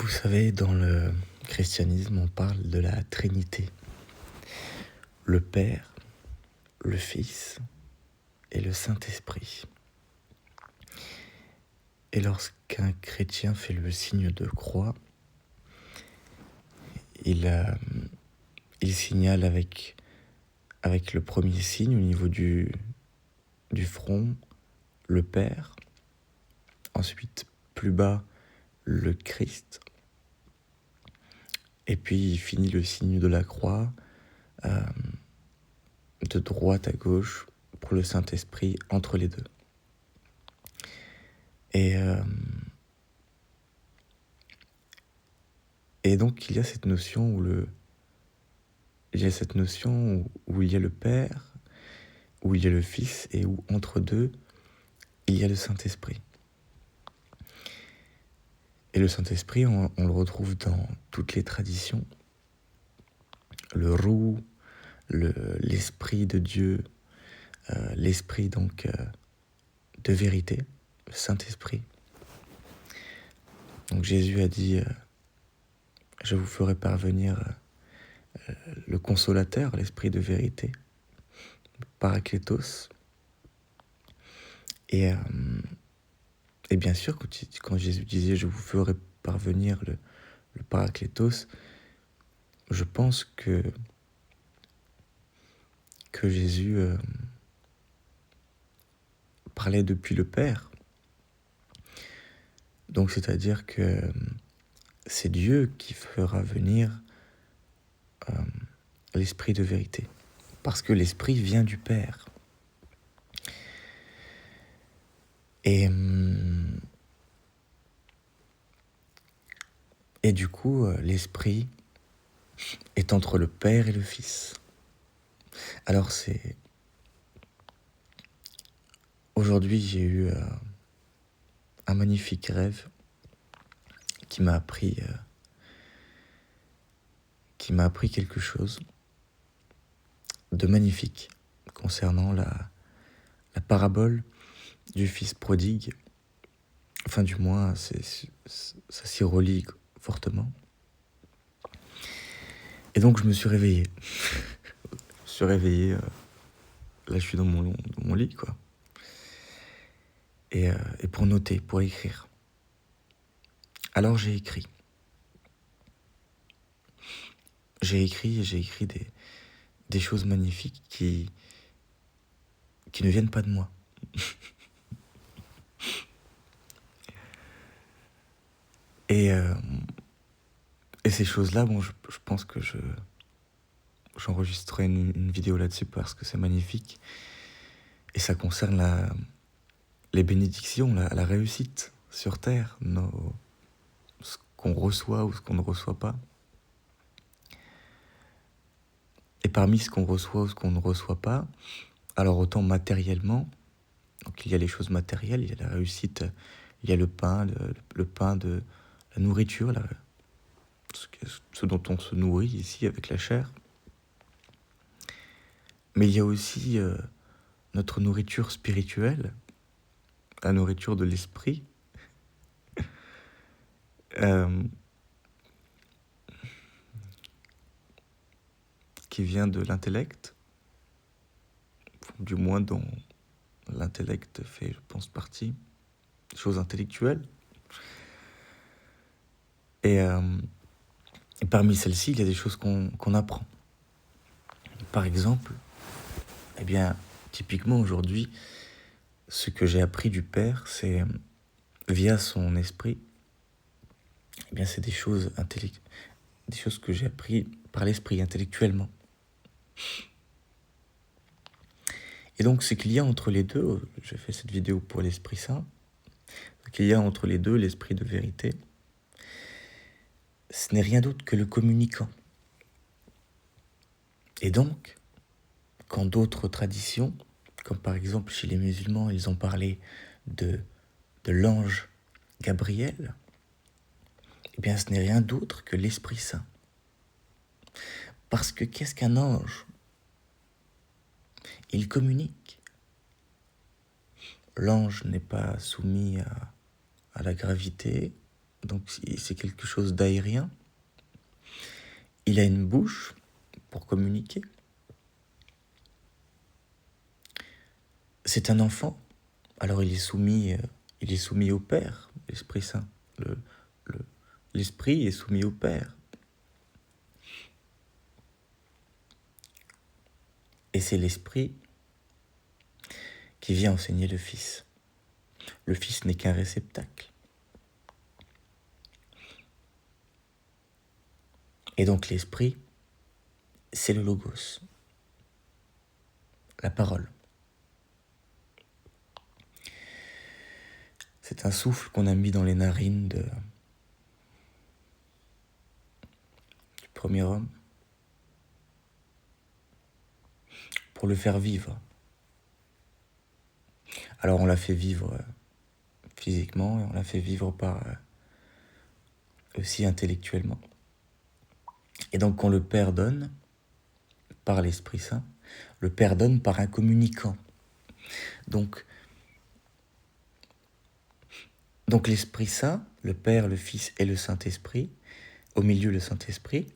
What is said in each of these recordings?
Vous savez, dans le christianisme, on parle de la Trinité. Le Père, le Fils et le Saint-Esprit. Et lorsqu'un chrétien fait le signe de croix, il signale avec le premier signe au niveau du front, le Père. Ensuite, plus bas, le Christ. Et puis, il finit le signe de la croix de droite à gauche pour le Saint-Esprit entre les deux. Et donc, il y a cette notion où il y a le Père, où il y a le Fils, et où entre deux, il y a le Saint-Esprit. Et le Saint-Esprit, on le retrouve dans toutes les traditions. Le roux, l'Esprit de Dieu, l'Esprit donc de vérité, le Saint-Esprit. Donc Jésus a dit, je vous ferai parvenir le Consolateur, l'Esprit de vérité, Parakletos. Et bien sûr, quand Jésus disait « je vous ferai parvenir le Parakletos », je pense que Jésus parlait depuis le Père. Donc c'est-à-dire que c'est Dieu qui fera venir l'Esprit de vérité. Parce que l'Esprit vient du Père. Et du coup, l'Esprit est entre le Père et le Fils. Alors aujourd'hui, j'ai eu un magnifique rêve qui m'a appris quelque chose de magnifique concernant la parabole du fils prodigue. Enfin, du moins, ça s'y relie fortement. Et donc, je me suis réveillé. Là, je suis dans mon lit, quoi. Et pour noter, pour écrire. Alors, j'ai écrit. J'ai écrit des choses magnifiques qui ne viennent pas de moi. Et ces choses-là, bon, je pense que j'enregistrerai une vidéo là-dessus parce que c'est magnifique. Et ça concerne les bénédictions, la réussite sur Terre, ce qu'on reçoit ou ce qu'on ne reçoit pas. Et parmi ce qu'on reçoit ou ce qu'on ne reçoit pas, alors autant matériellement, donc il y a les choses matérielles, il y a la réussite, il y a le pain, le pain de la nourriture, ce dont on se nourrit ici avec la chair. Mais il y a aussi notre nourriture spirituelle, la nourriture de l'esprit, qui vient de l'intellect, du moins dont l'intellect fait, je pense, partie, des choses intellectuelles. Et parmi celles-ci, il y a des choses qu'on apprend. Par exemple, eh bien, typiquement aujourd'hui, ce que j'ai appris du Père, c'est via son esprit, eh bien, c'est des choses que j'ai appris par l'esprit, intellectuellement. Et donc, ce qu'il y a entre les deux, j'ai fait cette vidéo pour l'Esprit Saint, ce qu'il y a entre les deux, l'esprit de vérité, ce n'est rien d'autre que le communicant. Et donc, quand d'autres traditions, comme par exemple chez les musulmans, ils ont parlé de l'ange Gabriel, eh bien ce n'est rien d'autre que l'Esprit Saint. Parce que qu'est-ce qu'un ange ? Il communique. L'ange n'est pas soumis à la gravité, donc c'est quelque chose d'aérien. Il a une bouche pour communiquer. C'est un enfant, alors il est soumis au Père, l'Esprit Saint. L'Esprit est soumis au Père. Et c'est l'Esprit qui vient enseigner le Fils. Le Fils n'est qu'un réceptacle. Et donc l'Esprit, c'est le Logos, la parole. C'est un souffle qu'on a mis dans les narines du premier homme pour le faire vivre. Alors on l'a fait vivre physiquement et on l'a fait vivre aussi intellectuellement. Et donc quand le Père donne, par l'Esprit Saint, le Père donne par un communicant. Donc l'Esprit Saint, le Père, le Fils et le Saint-Esprit, au milieu le Saint-Esprit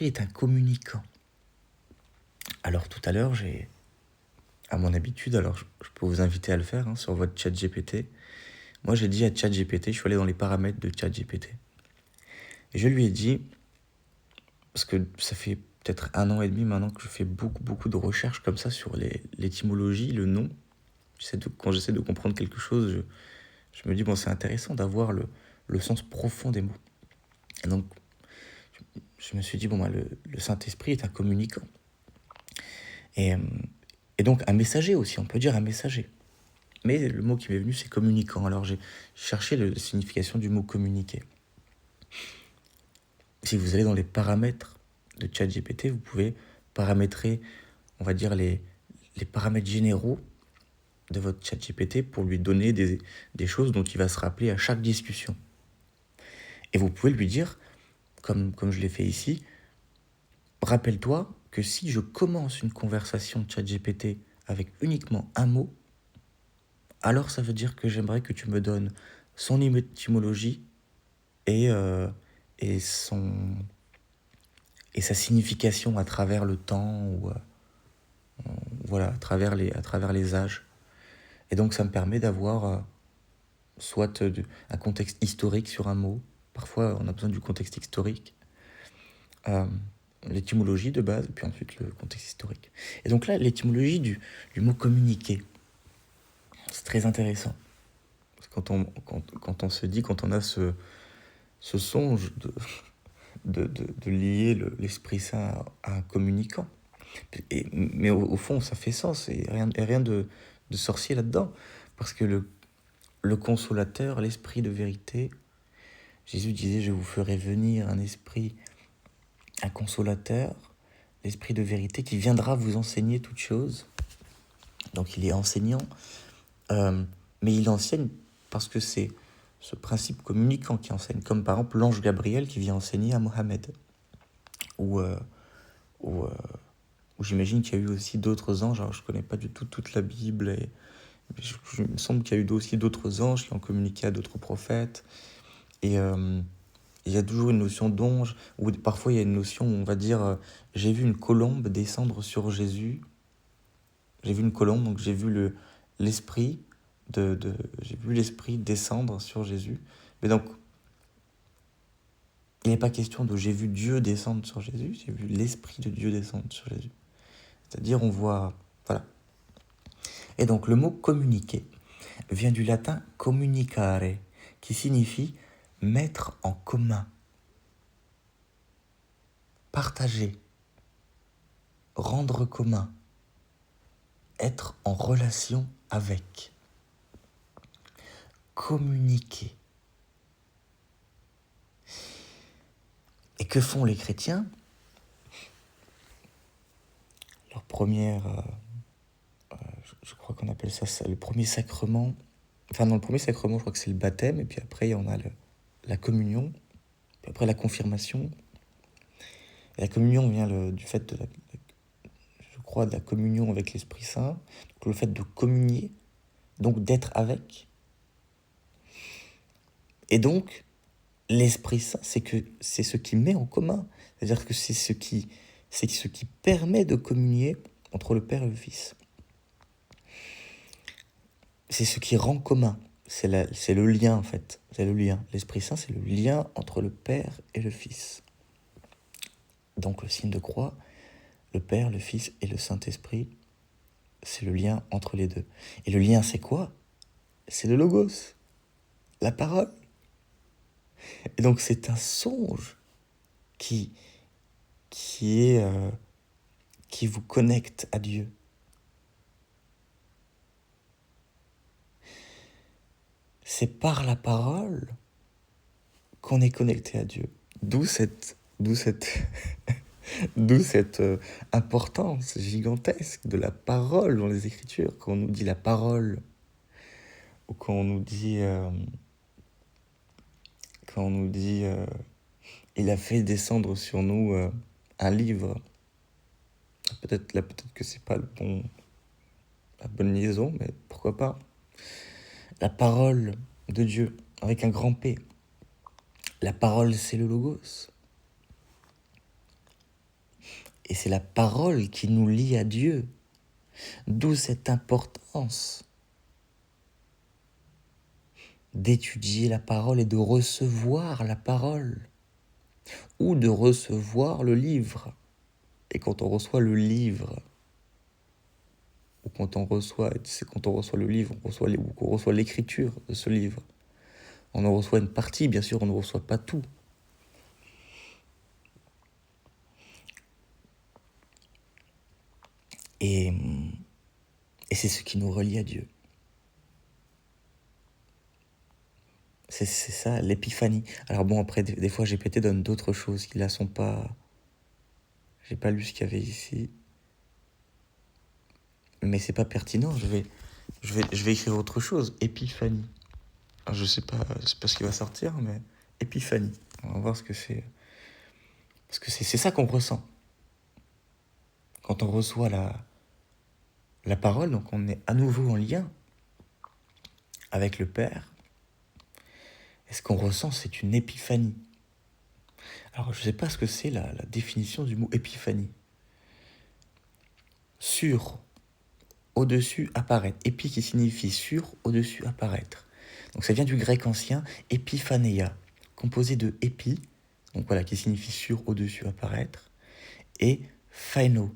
est un communicant. Alors tout à l'heure, à mon habitude, alors je peux vous inviter à le faire sur votre ChatGPT. Moi j'ai dit à ChatGPT, je suis allé dans les paramètres de ChatGPT. Et je lui ai dit, parce que ça fait peut-être 1 an et demi maintenant que je fais beaucoup de recherches comme ça sur l'étymologie, le nom. Quand j'essaie de comprendre quelque chose, je me dis, bon, c'est intéressant d'avoir le sens profond des mots. Et donc, je me suis dit, bon, le Saint-Esprit est un communicant. Et donc, un messager aussi, on peut dire un messager. Mais le mot qui m'est venu, c'est communicant. Alors, j'ai cherché la signification du mot communiquer. Si vous allez dans les paramètres de ChatGPT, vous pouvez paramétrer, on va dire, les paramètres généraux de votre ChatGPT pour lui donner des choses dont il va se rappeler à chaque discussion. Et vous pouvez lui dire, comme je l'ai fait ici, rappelle-toi que si je commence une conversation de ChatGPT avec uniquement un mot, alors ça veut dire que j'aimerais que tu me donnes son étymologie et sa signification à travers le temps ou voilà, à travers les âges. Et donc ça me permet d'avoir soit un contexte historique sur un mot. Parfois on a besoin du contexte historique, l'étymologie de base, et puis ensuite le contexte historique. Et donc là, l'étymologie du mot communiquer, c'est très intéressant. Parce que quand on se dit, quand on a ce songe de lier l'Esprit Saint à un communicant. Mais au fond, ça fait sens, et rien de sorcier là-dedans. Parce que le consolateur, l'Esprit de vérité, Jésus disait, je vous ferai venir un consolateur, l'Esprit de vérité qui viendra vous enseigner toutes choses. Donc il est enseignant, mais il enseigne parce que c'est ce principe communicant qui enseigne, comme par exemple l'ange Gabriel qui vient enseigner à Mohammed, ou j'imagine qu'il y a eu aussi d'autres anges. Alors je ne connais pas du tout toute la Bible, et il me semble qu'il y a eu aussi d'autres anges qui ont communiqué à d'autres prophètes, et il y a toujours une notion d'ange, ou parfois il y a une notion où on va dire j'ai vu une colombe descendre sur Jésus, j'ai vu une colombe, donc j'ai vu l'esprit j'ai vu l'esprit descendre sur Jésus. Mais donc il n'est pas question de j'ai vu Dieu descendre sur Jésus, j'ai vu l'esprit de Dieu descendre sur Jésus. C'est-à-dire on voit, voilà. Et donc le mot communiquer vient du latin communicare, qui signifie mettre en commun, partager, rendre commun, être en relation avec, communiquer. Et que font les chrétiens ? Leur première, je crois qu'on appelle ça le premier sacrement. Enfin non, le premier sacrement, je crois que c'est le baptême, et puis après on a la communion, puis après la confirmation. Et la communion vient du fait de la communion avec l'Esprit Saint, donc le fait de communier, donc d'être avec. Et donc, l'Esprit Saint, c'est ce qui met en commun. C'est-à-dire que c'est ce qui permet de communier entre le Père et le Fils. C'est ce qui rend commun. C'est le lien, en fait. C'est le lien. L'Esprit Saint, c'est le lien entre le Père et le Fils. Donc le signe de croix, le Père, le Fils et le Saint-Esprit, c'est le lien entre les deux. Et le lien, c'est quoi? C'est le Logos, la parole. Et donc c'est un songe qui vous connecte à Dieu. C'est par la parole qu'on est connecté à Dieu. D'où cette importance gigantesque de la parole dans les Écritures. Quand on nous dit la parole, ou quand on nous dit, il a fait descendre sur nous un livre. Peut-être que c'est pas la bonne liaison, mais pourquoi pas. La parole de Dieu, avec un grand P. La parole, c'est le Logos. Et c'est la parole qui nous lie à Dieu. D'où cette importance d'étudier la parole et de recevoir la parole. Ou de recevoir le livre. Et quand on reçoit le livre, ou quand on reçoit le livre, ou qu'on reçoit l'écriture de ce livre, on en reçoit une partie, bien sûr, on ne reçoit pas tout. Et c'est ce qui nous relie à Dieu. C'est ça, l'épiphanie. Alors bon, après, des fois, GPT donne d'autres choses qui là sont pas... J'ai pas lu ce qu'il y avait ici. Mais c'est pas pertinent, je vais écrire autre chose. Épiphanie. Alors, je sais pas ce qui va sortir, mais épiphanie. On va voir ce que c'est. Parce que c'est ça qu'on ressent. Quand on reçoit la parole, donc on est à nouveau en lien avec le Père. Et ce qu'on ressent, c'est une épiphanie. Alors, je ne sais pas ce que c'est la définition du mot épiphanie. Sur, au-dessus, apparaître. Épi qui signifie sur, au-dessus, apparaître. Donc ça vient du grec ancien, épiphanéia, composé de épi, donc voilà, qui signifie sur, au-dessus, apparaître, et phaino,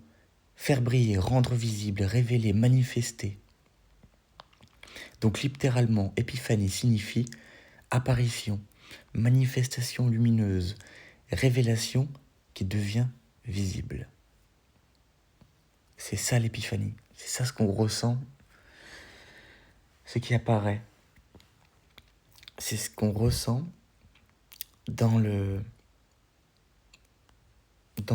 faire briller, rendre visible, révéler, manifester. Donc littéralement, épiphanie signifie apparition, manifestation lumineuse, révélation qui devient visible. C'est ça l'épiphanie, c'est ça ce qu'on ressent, ce qui apparaît. C'est ce qu'on ressent dans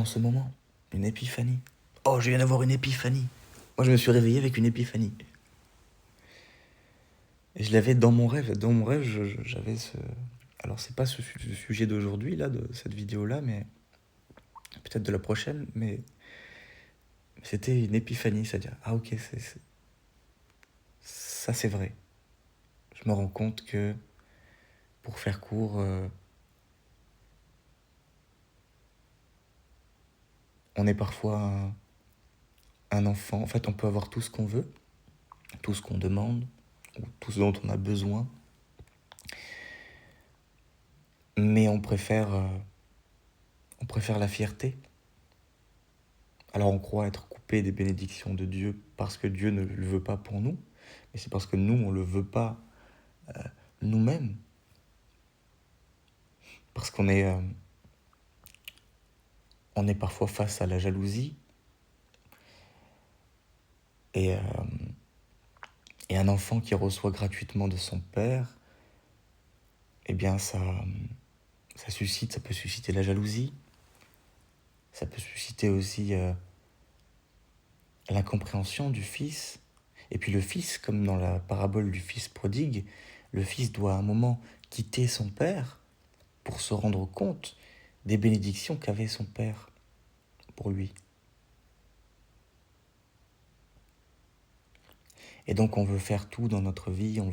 ce moment, une épiphanie. Oh, je viens d'avoir une épiphanie. Moi, je me suis réveillé avec une épiphanie. Et je l'avais dans mon rêve. Dans mon rêve, j'avais ce... Alors, c'est pas ce sujet d'aujourd'hui, là, de cette vidéo-là, mais peut-être de la prochaine, mais c'était une épiphanie, c'est-à-dire, ah ok, ça c'est vrai. Je me rends compte que, pour faire court, on est parfois un enfant. En fait, on peut avoir tout ce qu'on veut, tout ce qu'on demande, ou tout ce dont on a besoin, mais on préfère la fierté. Alors on croit être coupé des bénédictions de Dieu parce que Dieu ne le veut pas pour nous, mais c'est parce que nous, on ne le veut pas nous-mêmes. Parce qu'on est parfois face à la jalousie et un enfant qui reçoit gratuitement de son père, eh bien ça peut susciter la jalousie, ça peut susciter aussi l'incompréhension du fils. Et puis le fils, comme dans la parabole du fils prodigue, le fils doit à un moment quitter son père pour se rendre compte des bénédictions qu'avait son père pour lui. Et donc on veut faire tout dans notre vie, on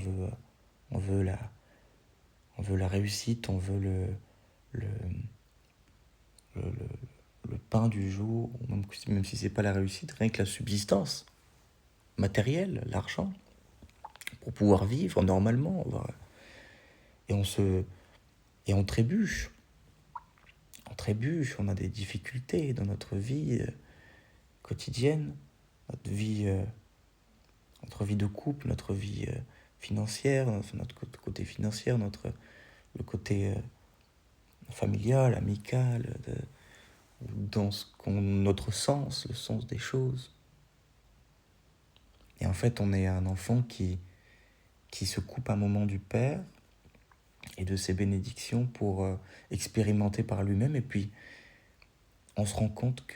veut On veut la réussite, on veut le, le, le pain du jour, même si c'est pas la réussite, rien que la subsistance matérielle, l'argent, pour pouvoir vivre normalement. Et et on trébuche. On trébuche, on a des difficultés dans notre vie quotidienne, notre vie de couple, notre vie financière, notre côté financier, le côté familial, amical, dans notre sens, le sens des choses. Et en fait, on est un enfant qui se coupe un moment du Père et de ses bénédictions pour expérimenter par lui-même. Et puis, on se rend compte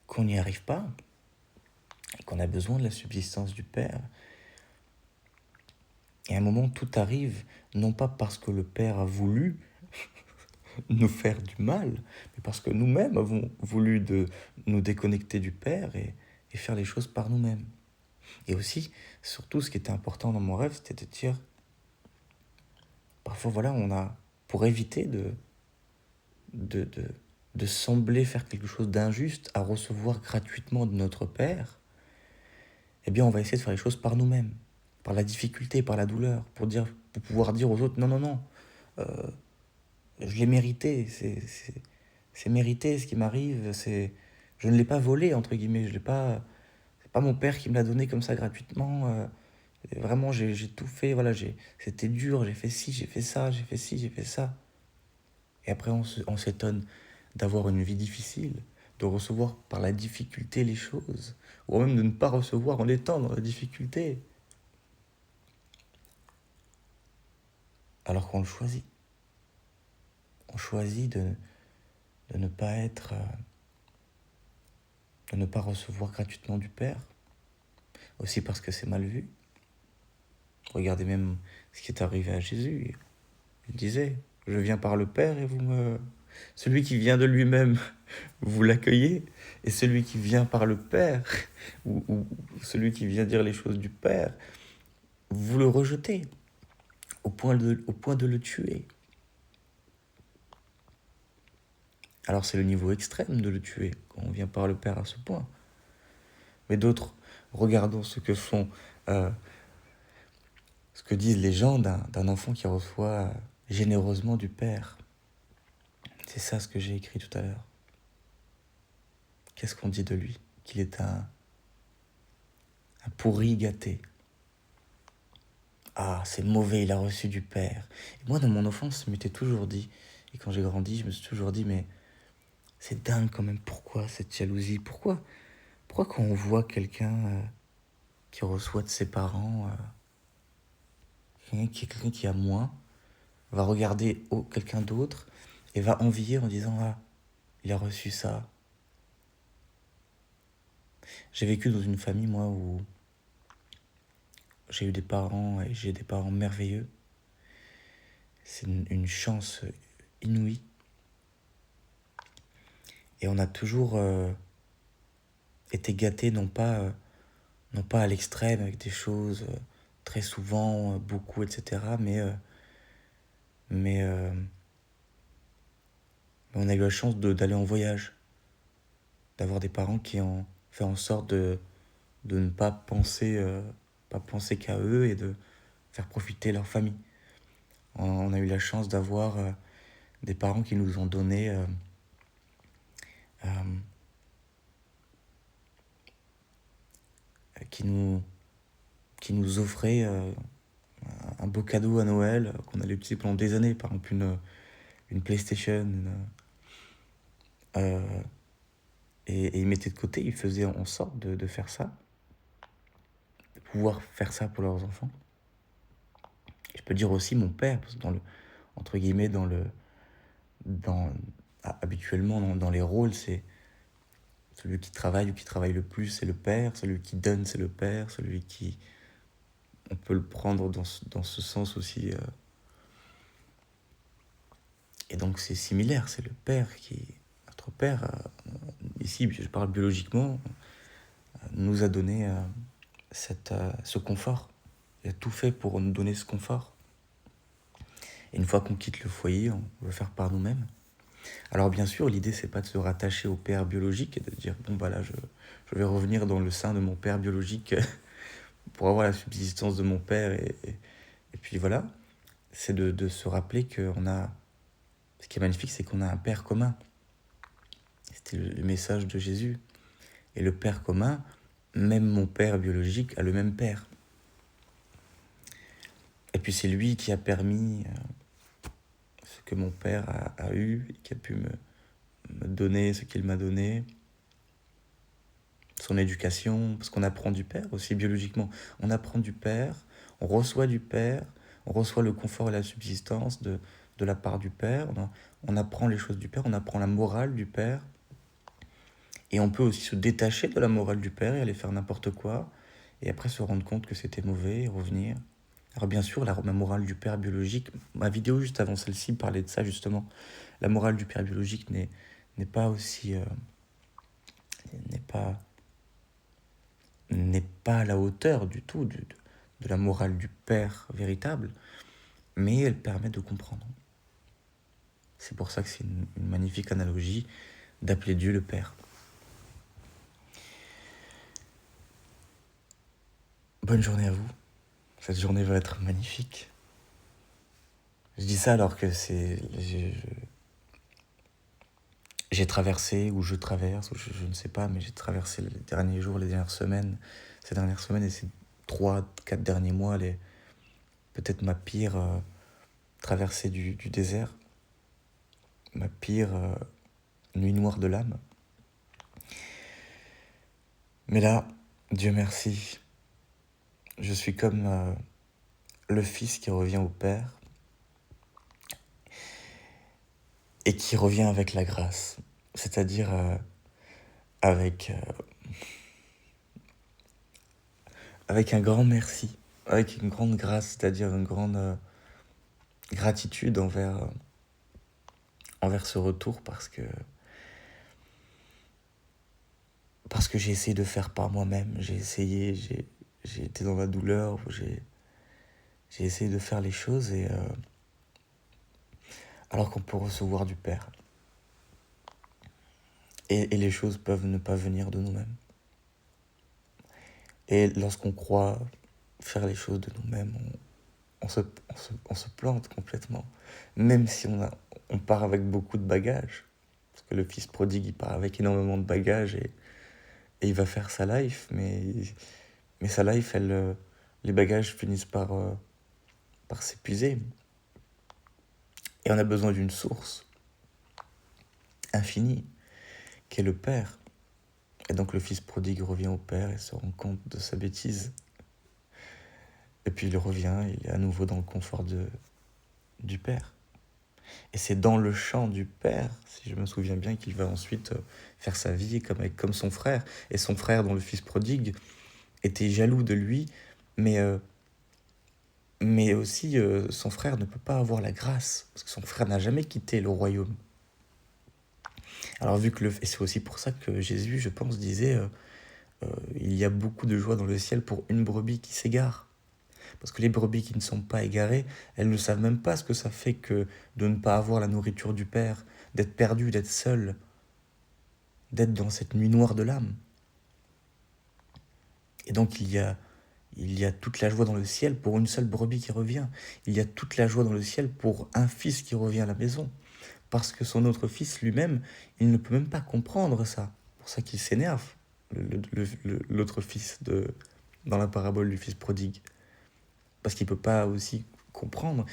qu'on n'y arrive pas, et qu'on a besoin de la subsistance du Père. Et à un moment, tout arrive, non pas parce que le Père a voulu nous faire du mal, mais parce que nous-mêmes avons voulu nous déconnecter du Père et faire les choses par nous-mêmes. Et aussi, surtout, ce qui était important dans mon rêve, c'était de dire, parfois, voilà, pour éviter de, de, de sembler faire quelque chose d'injuste à recevoir gratuitement de notre Père, eh bien, on va essayer de faire les choses par nous-mêmes, par la difficulté, par la douleur, pour pouvoir dire aux autres, non, non, non, je l'ai mérité, c'est mérité ce qui m'arrive, je ne l'ai pas volé, entre guillemets, c'est pas mon père qui me l'a donné comme ça gratuitement, vraiment, j'ai tout fait, voilà, c'était dur, j'ai fait ci, j'ai fait ça, j'ai fait ci, j'ai fait ça. Et après, on s'étonne d'avoir une vie difficile, de recevoir par la difficulté les choses, ou même de ne pas recevoir en étant dans la difficulté, alors qu'on le choisit. On choisit de ne pas de ne pas recevoir gratuitement du Père, aussi parce que c'est mal vu. Regardez même ce qui est arrivé à Jésus. Il disait, je viens par le Père et celui qui vient de lui-même, vous l'accueillez, et celui qui vient par le Père, ou celui qui vient dire les choses du Père, vous le rejetez, au point de le tuer. Alors c'est le niveau extrême de le tuer, quand on vient par le Père à ce point. Mais d'autres, regardons ce que disent les gens d'un enfant qui reçoit généreusement du Père. C'est ça ce que j'ai écrit tout à l'heure. Qu'est-ce qu'on dit de lui? Qu'il est un pourri gâté. Ah, c'est mauvais, il a reçu du Père. Et moi, dans mon enfance, je m'étais toujours dit, et quand j'ai grandi, je me suis toujours dit, mais c'est dingue quand même, pourquoi cette jalousie? Pourquoi quand on voit quelqu'un qui reçoit de ses parents, quelqu'un qui a moins, va regarder quelqu'un d'autre et va envier en disant, ah, il a reçu ça. J'ai vécu dans une famille, moi, où j'ai des parents merveilleux. C'est une chance inouïe. Et on a toujours été gâtés, non pas à l'extrême, avec des choses très souvent, beaucoup, etc. Mais on a eu la chance d'aller en voyage, d'avoir des parents qui ont fait en sorte de ne pas penser qu'à eux et de faire profiter leur famille. On a eu la chance d'avoir des parents qui nous ont donné qui nous offraient un beau cadeau à Noël qu'on allait utiliser pendant des années, par exemple une PlayStation, et ils mettaient de côté, ils faisaient en sorte de faire ça, de pouvoir faire ça pour leurs enfants. Et je peux dire aussi mon père, parce que entre guillemets, habituellement dans les rôles, c'est celui qui travaille ou qui travaille le plus, c'est le père, celui qui donne, c'est le père, on peut le prendre dans ce sens aussi. Et donc c'est similaire, c'est le père notre père, ici je parle biologiquement, nous a donné ce confort. Il a tout fait pour nous donner ce confort. Et une fois qu'on quitte le foyer, on veut faire par nous-mêmes. Alors bien sûr, l'idée, c'est pas de se rattacher au père biologique et de dire, bon, bah là, je vais revenir dans le sein de mon père biologique pour avoir la subsistance de mon père. Et puis voilà, c'est de se rappeler qu'on a... Ce qui est magnifique, c'est qu'on a un père commun. C'était le message de Jésus. Et le père commun, même mon père biologique a le même père. Et puis c'est lui qui a permis ce que mon père a eu, et qui a pu me donner ce qu'il m'a donné, son éducation, parce qu'on apprend du père aussi biologiquement. On apprend du père, on reçoit du père, on reçoit le confort et la subsistance de la part du père, on apprend les choses du père, on apprend la morale du père, et on peut aussi se détacher de la morale du père et aller faire n'importe quoi, et après se rendre compte que c'était mauvais et revenir. Alors bien sûr, la morale du père biologique, ma vidéo juste avant celle-ci parlait de ça justement. La morale du père biologique n'est pas aussi... n'est pas à la hauteur du tout de la morale du père véritable, mais elle permet de comprendre. C'est pour ça que c'est une magnifique analogie d'appeler Dieu le Père. Bonne journée à vous. Cette journée va être magnifique. Je dis ça alors que j'ai traversé, ou je traverse, ou je ne sais pas, mais j'ai traversé les derniers jours, les dernières semaines, ces dernières semaines et ces 3-4 derniers mois, peut-être ma pire traversée du désert, ma pire nuit noire de l'âme. Mais là, Dieu merci, je suis comme le fils qui revient au Père et qui revient avec la grâce, c'est-à-dire avec un grand merci, avec une grande grâce, c'est-à-dire une grande gratitude envers ce retour parce que j'ai essayé de faire par moi-même, j'ai été dans la douleur, j'ai essayé de faire les choses et alors qu'on peut recevoir du Père. Et les choses peuvent ne pas venir de nous-mêmes. Et lorsqu'on croit faire les choses de nous-mêmes, on se plante complètement. Même si on part avec beaucoup de bagages. Parce que le fils prodigue, il part avec énormément de bagages et il va faire sa life. Mais sa life, les bagages finissent par s'épuiser. Et on a besoin d'une source infinie, qui est le Père. Et donc le fils prodigue revient au Père et se rend compte de sa bêtise. Et puis il revient, il est à nouveau dans le confort du Père. Et c'est dans le champ du Père, si je me souviens bien, qu'il va ensuite faire sa vie comme son frère. Et son frère, dont le fils prodigue, était jaloux de lui, mais aussi son frère ne peut pas avoir la grâce, parce que son frère n'a jamais quitté le royaume. Alors et c'est aussi pour ça que Jésus, je pense, disait il y a beaucoup de joie dans le ciel pour une brebis qui s'égare. Parce que les brebis qui ne sont pas égarées, elles ne savent même pas ce que ça fait que de ne pas avoir la nourriture du Père, d'être perdu, d'être seul, d'être dans cette nuit noire de l'âme. Et donc il y a toute la joie dans le ciel pour une seule brebis qui revient. Il y a toute la joie dans le ciel pour un fils qui revient à la maison. Parce que son autre fils lui-même, il ne peut même pas comprendre ça. C'est pour ça qu'il s'énerve, l'autre fils dans la parabole du fils prodigue. Parce qu'il ne peut pas aussi comprendre,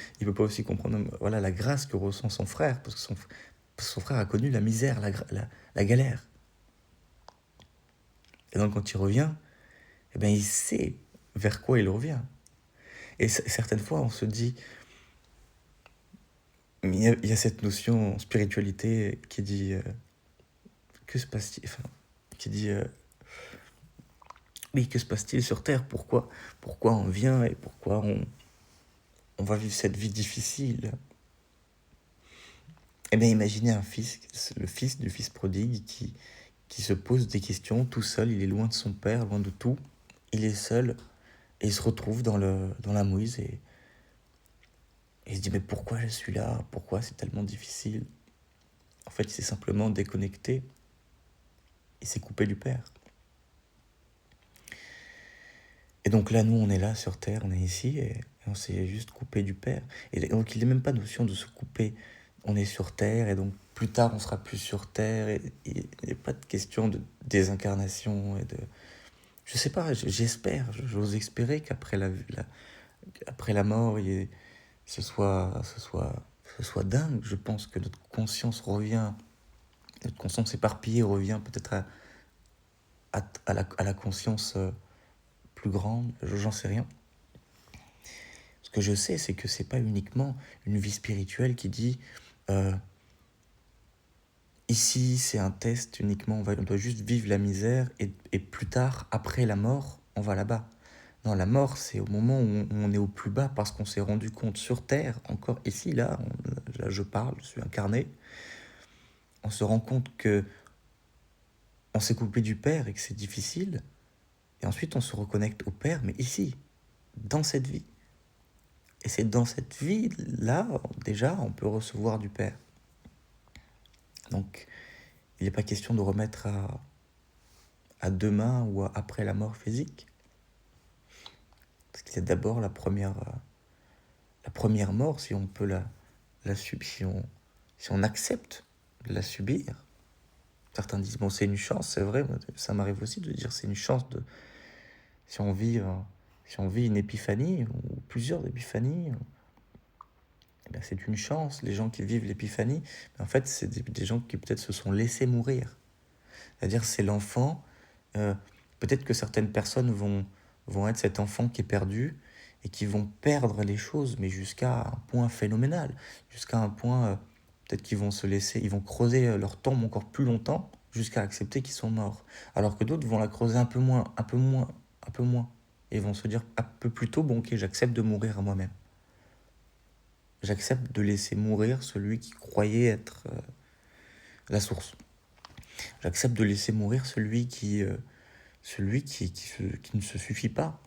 voilà, la grâce que ressent son frère, parce que son frère a connu la misère, la galère. Et donc quand il revient, eh bien, il sait vers quoi il revient. Et certaines fois, on se dit, il y a cette notion en spiritualité qui dit, que se passe-t-il, qui dit, oui, que se passe-t-il sur Terre ? Pourquoi on vient et pourquoi on va vivre cette vie difficile ? Eh bien, imaginez le fils du fils prodigue qui se pose des questions tout seul, il est loin de son père, loin de tout, il est seul, Et il se retrouve dans la mouise et il se dit mais pourquoi je suis là? Pourquoi c'est tellement difficile? En fait, il s'est simplement déconnecté. Il s'est coupé du Père. Et donc là, nous, on est là sur Terre, on est ici et on s'est juste coupé du Père. Et donc, il n'est même pas notion de se couper. On est sur Terre et donc plus tard, on sera plus sur Terre. Et il n'y a pas de question de désincarnation et de... Je sais pas, j'espère, j'ose espérer qu'après après la mort, ce soit dingue. Je pense que notre conscience éparpillée revient peut-être à la conscience plus grande, j'en sais rien. Ce que je sais, c'est que c'est pas uniquement une vie spirituelle qui dit ici c'est un test uniquement, on doit juste vivre la misère et plus tard, après la mort, on va là-bas. Non, la mort, c'est au moment où on est au plus bas parce qu'on s'est rendu compte sur Terre, encore ici, là je parle, je suis incarné, on se rend compte que on s'est coupé du Père et que c'est difficile, et ensuite on se reconnecte au Père, mais ici, dans cette vie. Et c'est dans cette vie-là, déjà, on peut recevoir du Père. Donc, il n'est pas question de remettre à demain ou après la mort physique. Parce qu'il y a d'abord la première mort, si on peut si on accepte de la subir. Certains disent, bon, c'est une chance, c'est vrai, ça m'arrive aussi de dire c'est une chance si on vit une épiphanie, ou plusieurs épiphanies, eh bien, c'est une chance, les gens qui vivent l'épiphanie, mais en fait, c'est des gens qui peut-être se sont laissés mourir. C'est-à-dire, c'est l'enfant, peut-être que certaines personnes vont être cet enfant qui est perdu, et qui vont perdre les choses, mais jusqu'à un point phénoménal, jusqu'à un point, peut-être qu'ils vont ils vont creuser leur tombe encore plus longtemps, jusqu'à accepter qu'ils sont morts. Alors que d'autres vont la creuser un peu moins, un peu moins, un peu moins, et vont se dire un peu plus tôt, bon ok, j'accepte de mourir à moi-même. J'accepte de laisser mourir celui qui croyait être la source. J'accepte de laisser mourir celui qui ne se suffit pas.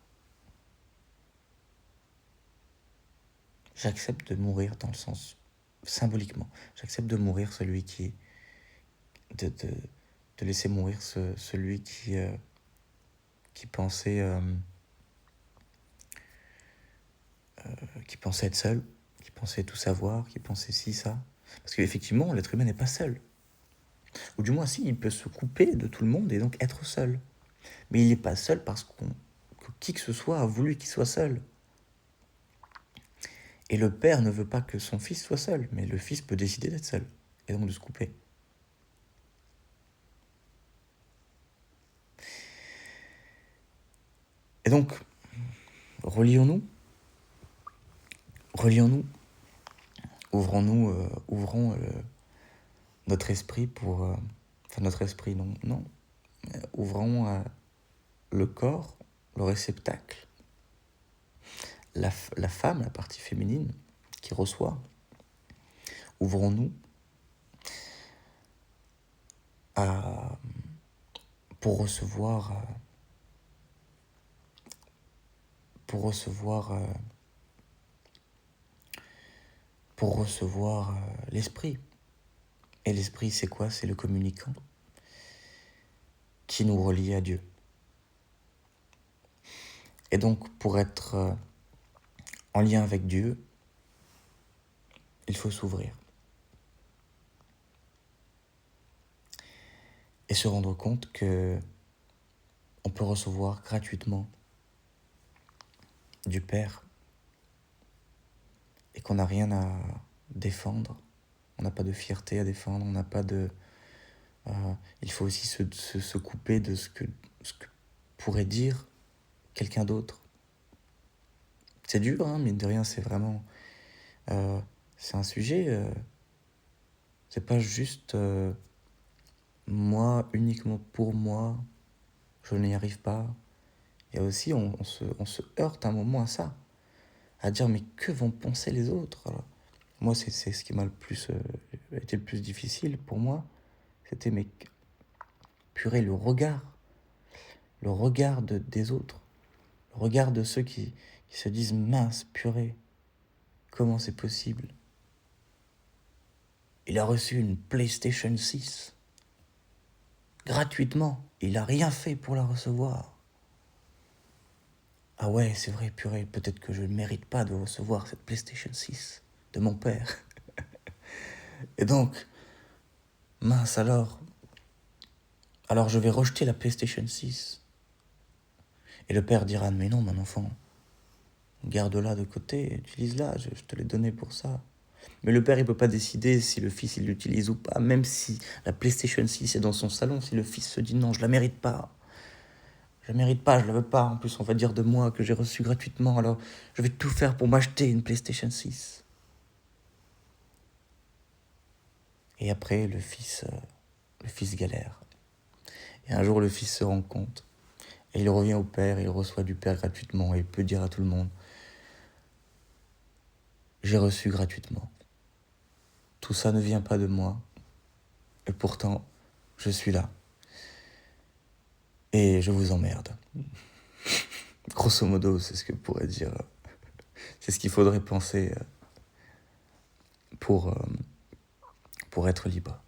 J'accepte de mourir dans le sens symboliquement. J'accepte de mourir celui qui... de laisser mourir celui qui pensait être seul, qui pensait tout savoir, qui pensait ci, ça. Parce qu'effectivement, l'être humain n'est pas seul. Ou du moins, si, il peut se couper de tout le monde et donc être seul. Mais il n'est pas seul parce que qui que ce soit a voulu qu'il soit seul. Et le père ne veut pas que son fils soit seul, mais le fils peut décider d'être seul, et donc de se couper. Et donc, relions-nous, ouvrons notre esprit pour... enfin, notre esprit, non. Ouvrons le corps, le réceptacle, la femme, la partie féminine qui reçoit. Ouvrons-nous pour recevoir l'esprit. Et l'esprit, c'est quoi? C'est le communicant qui nous relie à Dieu. Et donc, pour être en lien avec Dieu, il faut s'ouvrir. Et se rendre compte que on peut recevoir gratuitement du Père et qu'on n'a rien à défendre. On n'a pas de fierté à défendre, on n'a pas de... il faut aussi se couper de ce que pourrait dire quelqu'un d'autre. C'est dur, hein, mine de rien, c'est vraiment... c'est un sujet... c'est pas juste moi, uniquement pour moi, je n'y arrive pas. Et aussi, on se heurte un moment à ça. À dire, mais que vont penser les autres? Alors, moi, c'est ce qui m'a été le plus difficile pour moi. C'était, mais purée, le regard des autres. Le regard de ceux qui se disent « mince, purée, comment c'est possible ? Il a reçu une PlayStation 6. Gratuitement, il n'a rien fait pour la recevoir. Ah ouais, c'est vrai, purée, peut-être que je ne mérite pas de recevoir cette PlayStation 6 de mon père. Et donc, mince alors je vais rejeter la PlayStation 6. Et le père dira, mais non, mon enfant, garde-la de côté, utilise-la, je te l'ai donnée pour ça. Mais le père, il peut pas décider si le fils, il l'utilise ou pas, même si la PlayStation 6 est dans son salon, si le fils se dit, non, je la mérite pas. Je la mérite pas, je la veux pas. En plus, on va dire de moi que j'ai reçu gratuitement, alors je vais tout faire pour m'acheter une PlayStation 6. Et après, le fils galère. Et un jour, le fils se rend compte. Et il revient au père, il reçoit du père gratuitement, et il peut dire à tout le monde, j'ai reçu gratuitement. Tout ça ne vient pas de moi, et pourtant, je suis là. Et je vous emmerde. Grosso modo, c'est ce que pourrait dire. C'est ce qu'il faudrait penser pour être libre.